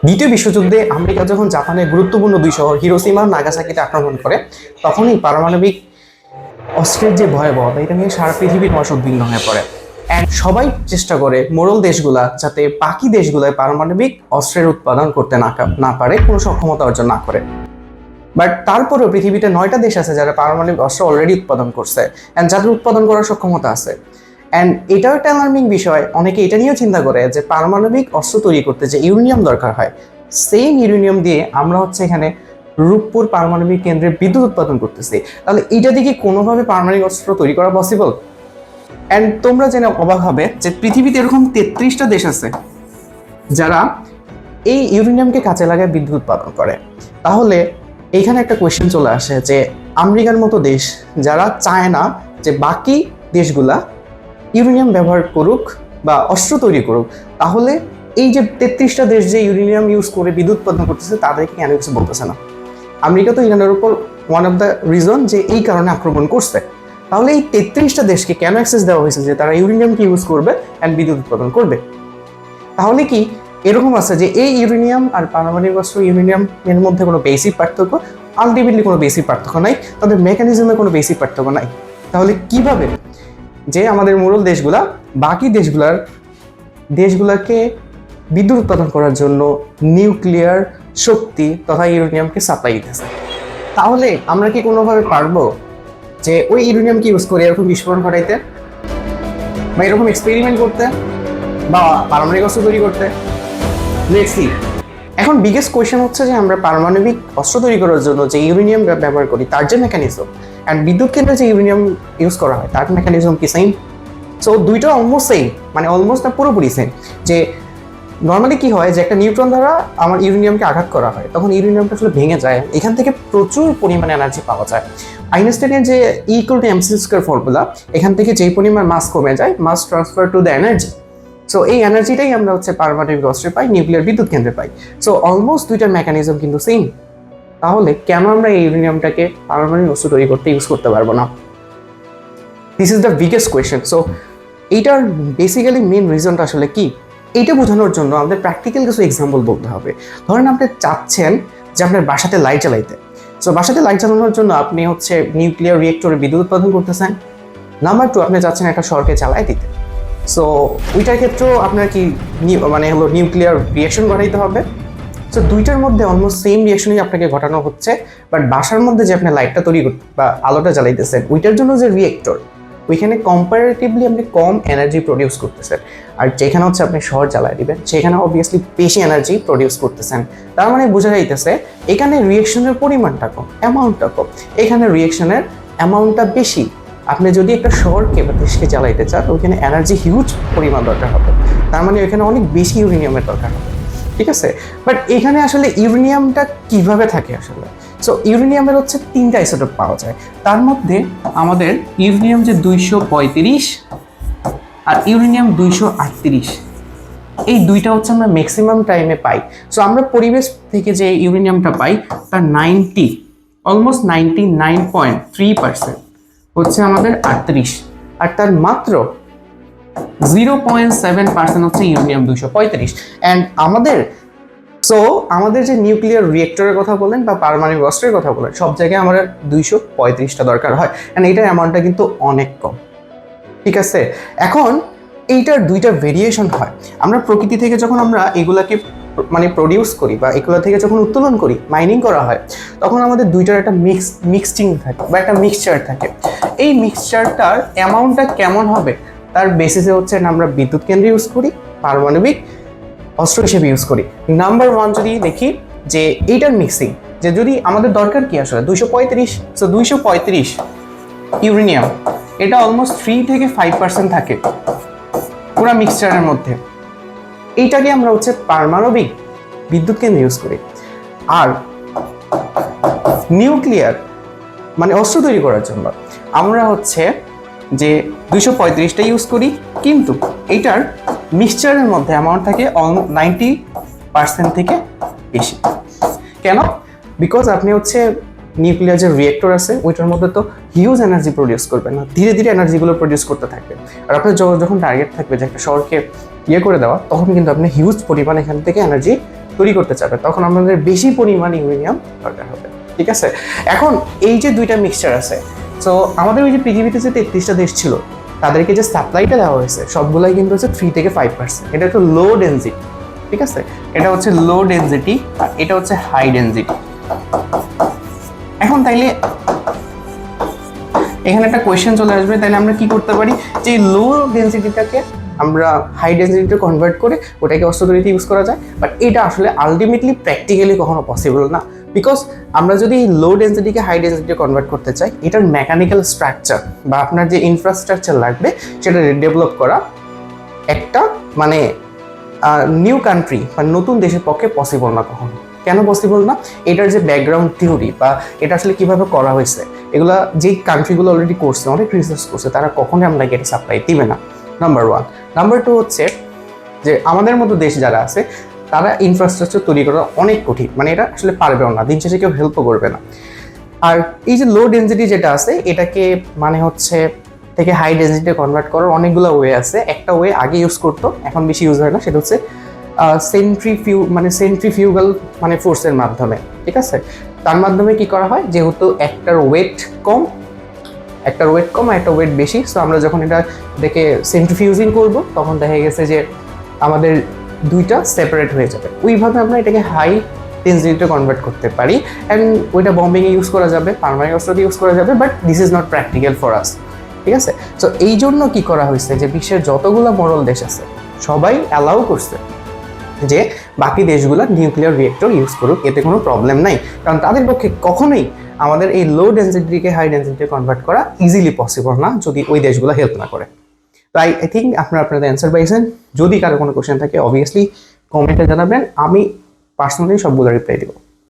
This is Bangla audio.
দ্বিতীয় বিশ্বযুদ্ধে আমেরিকা যখন জাপানের গুরুত্বপূর্ণ দুই শহর হিরোশিমা ও নাগাসাকিতে আক্রমণ করে, তখনই পারমাণবিক অস্ত্রের যে ভয়াবহতা এটা নিয়ে সারা পৃথিবীর মানুষ উদ্বিগ্ন হয়ে পড়ে। অ্যান্ড সবাই চেষ্টা করে মোড়ল দেশগুলা যাতে বাকি দেশগুলোয় পারমাণবিক অস্ত্রের উৎপাদন করতে না পারে, কোনো সক্ষমতা অর্জন না করে। বাট তারপরেও পৃথিবীতে 9টা দেশ আছে যারা পারমাণবিক অস্ত্র অলরেডি উৎপাদন করছে অ্যান্ড যাদের উৎপাদন করার সক্ষমতা আছে। অ্যান্ড এটাও একটা অ্যালার্মিং বিষয়। অনেকে এটা নিয়েও চিন্তা করে যে পারমাণবিক অস্ত্র তৈরি করতে যে ইউরেনিয়াম দরকার হয়, সেম ইউরেনিয়াম দিয়ে আমরা এখানে রূপপুর পারমাণবিক কেন্দ্রে বিদ্যুৎ উৎপাদন করতেছি। তাহলে এটা দিয়ে কি কোনোভাবে পারমাণবিক অস্ত্র তৈরি করা পসিবল? অ্যান্ড তোমরা জেনে অবাক হবে যে পৃথিবীতে এরকম 33টা দেশ আছে যারা এই ইউরেনিয়ামকে কাজে লাগায় বিদ্যুৎ উৎপাদন করে। তাহলে এইখানে একটা কোয়েশ্চেন চলে আসে যে আমেরিকার মতো দেশ যারা চায় না যে বাকি দেশগুলা ইউরেনিয়াম ব্যবহার করুক বা অস্ত্র তৈরি করুক, তাহলে এই যে 33টা দেশ যে ইউরেনিয়াম ইউজ করে বিদ্যুৎ উৎপাদন করতেছে তাদেরকে কেন কিছু বলতেছে না? আমেরিকা তো ইরানের উপর ওয়ান অফ দ্য রিজন যে এই কারণে আক্রমণ করছে। তাহলে এই 33টা দেশকে কেন অ্যাক্সেস দেওয়া হয়েছে যে তারা ইউরেনিয়ামকে ইউজ করবে অ্যান্ড বিদ্যুৎ উৎপাদন করবে? তাহলে কি এরকম আছে যে এই ইউরেনিয়াম আর পারমাণবিক অস্ত্র ইউরেনিয়ামের মধ্যে কোনো বেসিক পার্থক্য? আলটিমেটলি কোনো বেসিক পার্থক্য নাই, তাদের মেকানিজমে কোনো বেসিক পার্থক্য নাই। তাহলে কিভাবে যে আমাদের মোড়ল দেশগুলা বাকি দেশগুলাকে বিদ্যুৎ উৎপাদন করার জন্য নিউক্লিয়ার শক্তি তথা ইউরেনিয়ামকে সাপ্লাই দিতেছে? তাহলে আমরা কি কোনোভাবে পারবো যে ওই ইউরেনিয়ামকে ইউজ করে এরকম বিস্ফোরণ ঘটাইতে বা এরকম এক্সপেরিমেন্ট করতে বা পারমাণবিক অস্ত্র তৈরি করতে? Let's see. এখন বিগেস্ট কোয়েশ্চেন হচ্ছে যে আমরা পারমাণবিক অস্ত্র তৈরি করার জন্য যে ইউরেনিয়াম ব্যবহার করি তার যে মেকানিজম অ্যান্ড বিদ্যুৎ কেন্দ্রে যে ইউরেনিয়াম ইউজ করা হয় তার মেকানিজম কি সেম? সো দুইটা অলমোস্ট সেম, মানে অলমোস্ট না পুরোপুরি সেম। যে নর্মালি কি হয় যে একটা নিউট্রন দ্বারা আমার ইউরেনিয়ামকে আঘাত করা হয়, তখন ইউরেনিয়ামটা আসলে ভেঙে যায়, এখান থেকে প্রচুর পরিমাণে এনার্জি পাওয়া যায়। আইনস্টাইনের যে E=mc² ফর্মুলা, এখান থেকে যেই পরিমাণ মাস কমে যায়, mass transfer to the energy. So এই এনার্জিটাই আমরা পারমাণবিক অস্ত্রে পাই, নিউক্লিয়ার বিদ্যুৎ কেন্দ্রে পাই। সো অলমোস্ট দুইটার মেকানিজম কিন্তু সেম। তাহলে কেন আমরা এই ইউরেনিয়ামটাকে পারমাণবিক অস্ত্র তৈরি করতে ইউজ করতে পারবো না? This is the biggest question. So এইটার বেসিক্যালি মেন রিজনটা আসলে কি, এইটা বোঝানোর জন্য আমাদের প্র্যাকটিক্যাল কিছু এক্সাম্পল বলতে হবে। ধরেন আপনি চাচ্ছেন যে আপনার বাসাতে লাইট জ্বালাইতে। সো বাসাতে লাইট জ্বালানোর জন্য আপনি নিউক্লিয়ার রিয়েক্টরে বিদ্যুৎ উৎপাদন করতেছেন। নাম্বার 2, আপনি চাচ্ছেন একটা শহরকে জ্বালাই দিতে। সো ওইটার ক্ষেত্রেও আপনার কি নিউক্লিয়ার রিয়েকশন ঘটাইতে হবে। সো দুইটার মধ্যে অলমোস্ট সেম রিয়েকশনই আপনাকে ঘটানো হচ্ছে, বাট বাসার মধ্যে যে আপনি লাইটটা তৈরি করতে বা আলোটা জ্বালাইতেছেন ওইটার জন্য যে রিয়েক্টর, ওইখানে কম্পারেটিভলি আপনি কম এনার্জি প্রডিউস করতেছেন। আর যেখানে আপনি শহর জ্বালাই দিবেন সেখানে অবভিয়াসলি বেশি এনার্জি প্রডিউস করতেছেন। তার মানে বোঝা যাইতেছে এখানে রিয়েকশনের পরিমাণটা কম, অ্যামাউন্টটা কম, এখানে রিয়েকশনের অ্যামাউন্টটা বেশি। আপনি যদি একটা শহরকে বা দেশকে জ্বালাইতে চান ওইখানে এনার্জি হিউজ পরিমাণ দরকার হবে, তার মানে ওইখানে অনেক বেশি ইউরেনিয়ামের দরকার হবে। ঠিক আছে, বাট এখানে আসলে ইউরেনিয়ামটা কিভাবে থাকে আসলে? সো ইউরেনিয়ামের 3টা আইসোটোপ পাওয়া যায়। তার মধ্যে আমাদের ইউরেনিয়াম যে 235 আর ইউরেনিয়াম 238, এই দুইটা আমরা ম্যাক্সিমাম টাইমে পাই। সো আমরা পরিবেশ থেকে যে ইউরেনিয়ামটা পাই তার অলমোস্ট 99.3% আমাদের 38, আর তার মাত্র 0.7% ইউরেনিয়াম 235। অ্যান্ড আমাদের যে নিউক্লিয়ার রিয়েক্টরের কথা বলেন বা পারমাণবিক অস্ত্রের কথা বলেন, সব জায়গায় আমাদের 235টা দরকার হয়, অ্যান্ড এইটার অ্যামাউন্টটা কিন্তু অনেক কম। ঠিক আছে, এখন এইটার দুইটা ভেরিয়েশন হয়। আমরা প্রকৃতি থেকে যখন আমরা এগুলাকে প্রডিউস করি বা এগুলা থেকে যখন উত্তোলন করি, মাইনিং করা হয়, তখন আমাদের দুইটার একটা মিক্সিং থাকে বা একটা মিক্সচার থাকে। এই মিক্সচারটার অ্যামাউন্টটা কেমন হবে তার বেসিসে আমরা বিদ্যুৎ কেন্দ্রে ইউজ করি, পারমাণবিক অস্ত্র হিসেবে ইউজ করি। নাম্বার 1 যদি দেখি যে এইটার মিক্সিং, যে যদি আমাদের দরকার কি আসলে 235, সো 235 ইউরেনিয়াম, এটা অলমোস্ট 3 থেকে 5% থাকে পুরো মিক্সচারের মধ্যে। এইটাকে আমরা পারমাণবিক বিদ্যুৎ কেন্দ্রে ইউজ করি। আর নিউক্লিয়ার অস্ত্র তৈরি করার জন্য আমরা যে 235টা ইউজ করি, কিন্তু এইটার মিক্সচারের মধ্যে অ্যামাউন্ট থাকে 90% থেকে বেশি। কেন? বিকজ আপনি নিউক্লিয়ার যে রিয়েক্টর আছে ওইটার মধ্যে তো হিউজ এনার্জি প্রডিউস করবে না, ধীরে ধীরে এনার্জিগুলো প্রডিউস করতে থাকবে। আর আপনার যখন টার্গেট থাকবে যে একটা শহরকে করে দেওয়া, তখন কিন্তু আপনি হিউজ পরিমাণ এখান থেকে এনার্জি তৈরি করতে চাবে তখন আমাদের বেশি পরিমাণ ইউরেনিয়াম দরকার হবে, ঠিক আছে? এখন এই যে দুইটা মিক্সচার আছে, সো আমাদের ওই যে পৃথিবীতে যে 33টা দেশ ছিল তাদেরকে যে সাপ্লাইটা দেওয়া হয়েছে সবগুলাই কিন্তু হচ্ছে 3 থেকে 5%। এটা একটু লো ডেনসিটি, ঠিক আছে? এটা হচ্ছে লো ডেনসিটি আর এটা হচ্ছে হাই ডেনসিটি। এখন তাইলে এখানে একটা কোয়েশ্চেন চলে আসবে, তাহলে আমরা কি করতে পারি যে লো ডেনসিটিটাকে আমরা হাই ডেনসিটিতে কনভার্ট করে ওটাকে অস্ত্র তৈরিতে ইউজ করা যায়, বাট এটা আসলে আলটিমেটলি প্র্যাকটিক্যালি কখনো পসিবল না। বিকজ আমরা যদি লো ডেনসিটিকে হাই ডেনসিটিতে কনভার্ট করতে চাই, এটার মেকানিক্যাল স্ট্রাকচার বা আপনার যে ইনফ্রাস্ট্রাকচার লাগবে সেটা ডেভেলপ করা একটা মানে নিউ কান্ট্রি বা নতুন দেশের পক্ষে পসিবল না কখনো। কেন পসিবল না? এটার যে ব্যাকগ্রাউন্ড থিওরি বা এটা আসলে কিভাবে করা হয়েছে, এগুলা যেই কান্ট্রিগুলো অলরেডি করছে, অনেক রিসার্চ করছে, তারা কখনোই আপনাকে এটা সাপ্লাই দিবে না, নাম্বার 1। নাম্বার 2 হচ্ছে যে আমাদের মতো দেশ যারা আছে তারা ইনফ্রাস্ট্রাকচার তৈরি করা অনেক কঠিন, মানে এটা আসলে পারবেও না, দিন শেষে কেউ হেল্পও করবে না। আর এই যে লো ডেনসিটি যেটা আছে এটাকে মানে হচ্ছে থেকে হাই ডেনসিটি কনভার্ট করার অনেকগুলো ওয়ে আছে। একটা ওয়ে আগে ইউজ করতো, এখন বেশি ইউজ হয় না, সেটা হচ্ছে সেন্ট্রিফিউগাল মানে ফোর্সের মাধ্যমে, ঠিক আছে? তার মাধ্যমে কি করা হয়, যেহেতু একটার ওয়েট কম আর একটা ওয়েট বেশি, সো আমরা যখন এটা দেখে সেন্ট্রিফিউজিং করব তখন দেখা গেছে যে আমাদের দুইটা সেপারেট হয়ে যাবে। ওইভাবে আমরা এটাকে হাই ডেনসিটিতে কনভার্ট করতে পারি অ্যান্ড ওইটা বম্বিংয়ে ইউজ করা যাবে, পারমাণবিক অস্ত্রতে ইউজ করা যাবে, but this is not practical for us, ঠিক আছে? সো এই জন্য কি করা হয়েছে যে বিশ্বের যতগুলো মোড়ল দেশ আছে সবাই অ্যালাউ করছে যে বাকি দেশগুলো নিউক্লিয়ার রিয়েক্টর ইউজ করুক, এতে কোনো প্রবলেম নাই, কারণ তাদের পক্ষে কখনোই আমাদের এই লো ডেনসিটিকে হাই ডেনসিটিতে কনভার্ট করা ইজিলি পসিবল না যদি ওই দেশগুলো হেল্প না করে। তো আই থিঙ্ক আপনারা আপনাদের অ্যান্সার পাইছেন। যদি কারো কোনো কোয়েশ্চেন থাকে অবভিয়াসলি কমেন্টে জানাবেন, আমি পার্সোনালি সবগুলো রিপ্লাই দেবো।